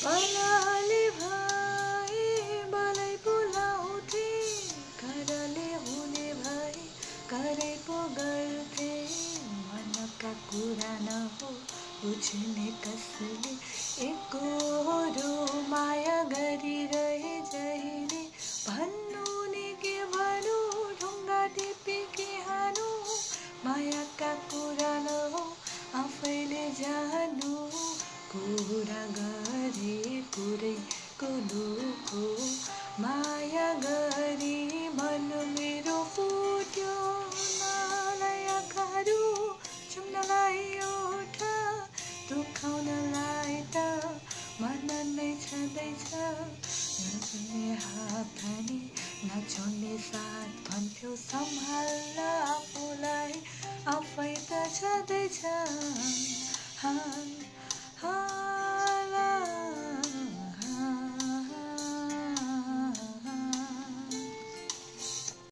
पलाले भए बलै बोलाउँथे करले हुने भए करै पो गर्थे मनका कुरा नहो बुझ्ने कसले एकहोरो माया गरिरहे जहिले भन्नु नि के भनु ढुङ्गा टिपी के हानु मायाका कुरा नहो आफैले जानु कुरा गरे कुरैको दुखो माया गरी मन मेरो फुट्यो मलाई आँखाहरू चुम्नलाई ओठ दुखाउनलाई त मन नै छँदैछ नछुने हात थानी नछोड्ने साथ भन्थ्यो सम्हाल्न आफूलाई आफै त छँदैछ